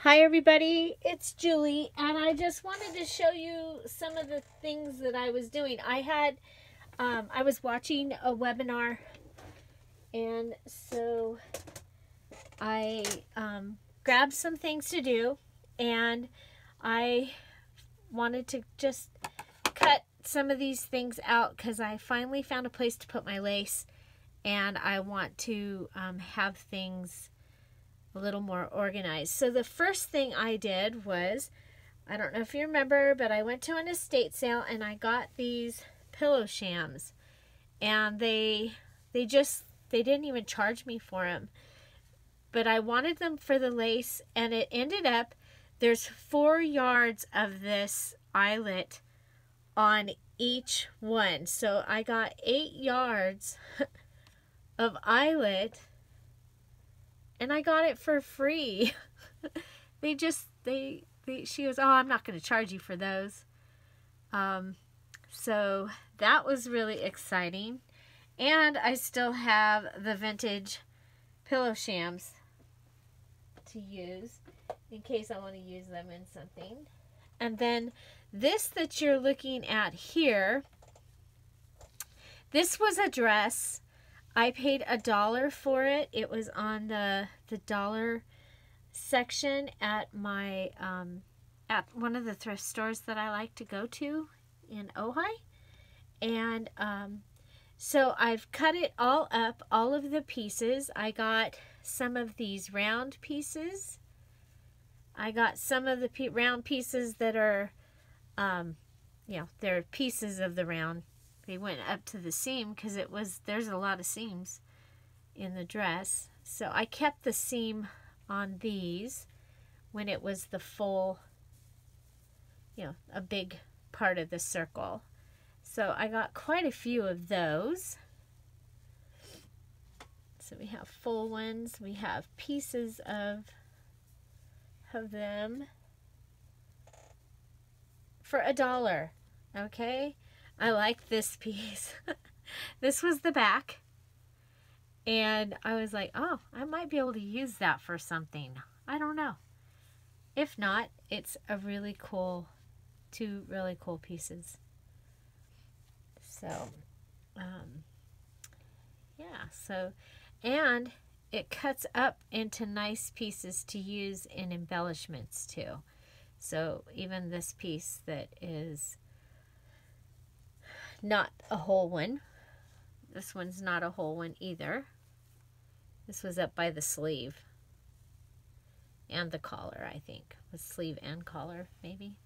Hi everybody, it's Julie, and I just wanted to show you some of the things that I was doing. I was watching a webinar, and so I grabbed some things to do, and I wanted to just cut some of these things out because I finally found a place to put my lace, and I want to have things a little more organized. So the first thing I did was, I don't know if you remember, but I went to an estate sale and I got these pillow shams, and they didn't even charge me for them, but I wanted them for the lace, and it ended up there's 4 yards of this eyelet on each one, so I got 8 yards of eyelet, and I got it for free. She goes, oh, I'm not going to charge you for those. So that was really exciting. And I still have the vintage pillow shams to use in case I want to use them in something. And then this that you're looking at here, this was a dress. I paid $1 for it. It was on the dollar section at my at one of the thrift stores that I like to go to in Ojai. And so I've cut it all up, all of the pieces. I got some of these round pieces. I got some of the round pieces that are, they're pieces of the round. They went up to the seam because there's a lot of seams in the dress. So I kept the seam on these when it was the full, a big part of the circle. So I got quite a few of those. So we have full ones. We have pieces of them for $1. Okay. I like this piece. This was the back. And I was like, oh, I might be able to use that for something. I don't know. If not, it's a really cool, 2 really cool pieces. So, and it cuts up into nice pieces to use in embellishments too. So even this piece that is not a whole one. This one's not a whole one either. This was up by the sleeve and the collar, I think. With sleeve and collar, maybe.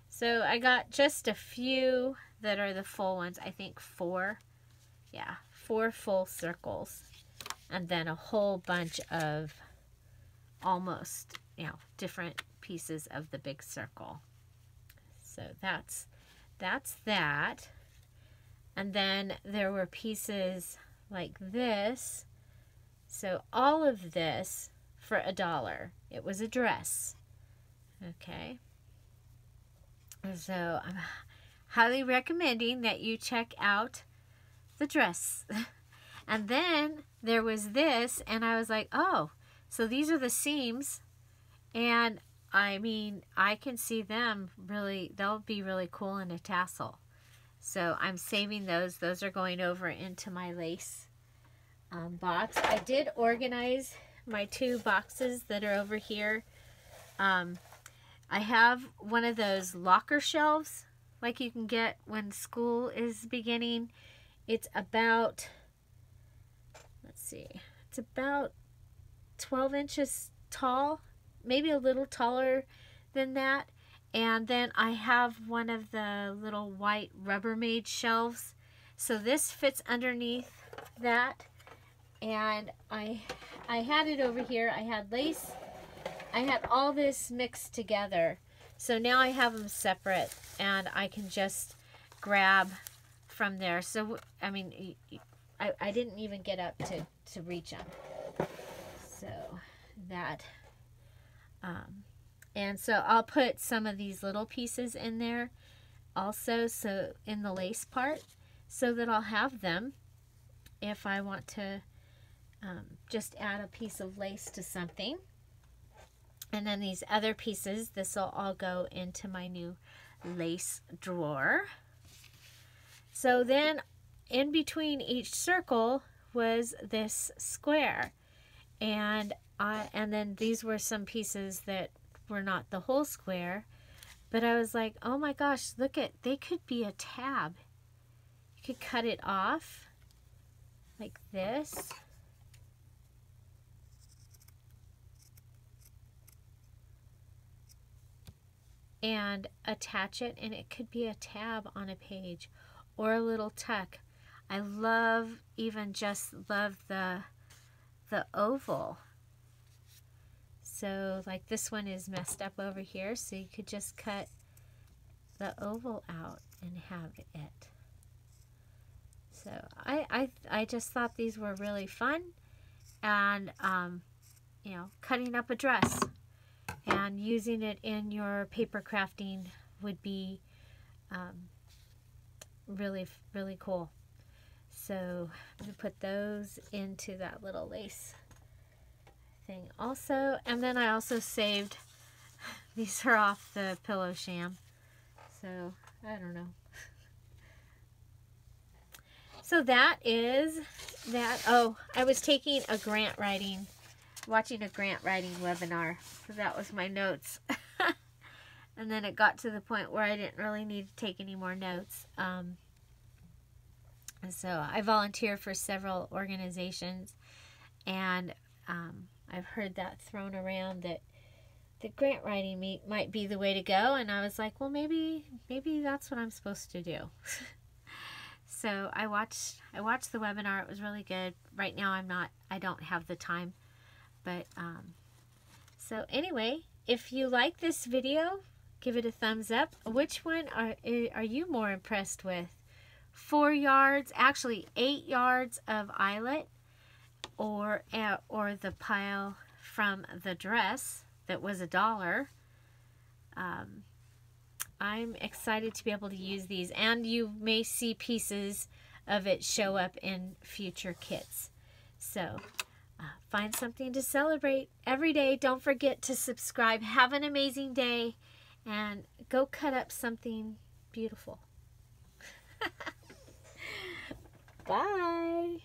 So I got just a few that are the full ones. I think 4. Yeah, 4 full circles. And then a whole bunch of almost, different pieces of the big circle. So that's that. And then there were pieces like this. So all of this for $1. It was a dress. Okay. So I'm highly recommending that you check out the dress. And then there was this, and I was like, oh, so these are the seams. And I mean, I can see them really, they'll be really cool in a tassel. So I'm saving those. Those are going over into my lace box. I did organize my 2 boxes that are over here. I have one of those locker shelves like you can get when school is beginning. It's about, let's see, it's about 12 inches tall, maybe a little taller than that. And then I have one of the little white Rubbermaid shelves. So this fits underneath that. And I had it over here. I had lace. I had all this mixed together. So now I have them separate, and I can just grab from there. So, I mean, I didn't even get up to reach them. So that... and so I'll put some of these little pieces in there also, so in the lace part, so that I'll have them if I want to just add a piece of lace to something. And then these other pieces, this will all go into my new lace drawer. So then in between each circle was this square. And then these were some pieces that were not the whole square. But I was like, oh my gosh, look at, they could be a tab. You could cut it off like this. And attach it, and it could be a tab on a page or a little tuck. I love, even just love the oval. So like this one is messed up over here, so you could just cut the oval out and have it. So I just thought these were really fun, and you know, cutting up a dress and using it in your paper crafting would be really, really cool. So I'm going to put those into that little lace thing also. And then I also saved, these are off the pillow sham. So I don't know. So that is that. Oh, I was taking a watching a grant writing webinar. So that was my notes. And then it got to the point where I didn't really need to take any more notes. And so I volunteer for several organizations, and I've heard that thrown around that the grant writing might be the way to go. And I was like, well, maybe that's what I'm supposed to do. So I watched the webinar. It was really good. Right now I don't have the time. But, so anyway, if you like this video, give it a thumbs up. Which one are you more impressed with? 4 yards, actually 8 yards of eyelet, or the pile from the dress that was $1. I'm excited to be able to use these, and you may see pieces of it show up in future kits. So find something to celebrate every day. Don't forget to subscribe. Have an amazing day, and go cut up something beautiful. Bye.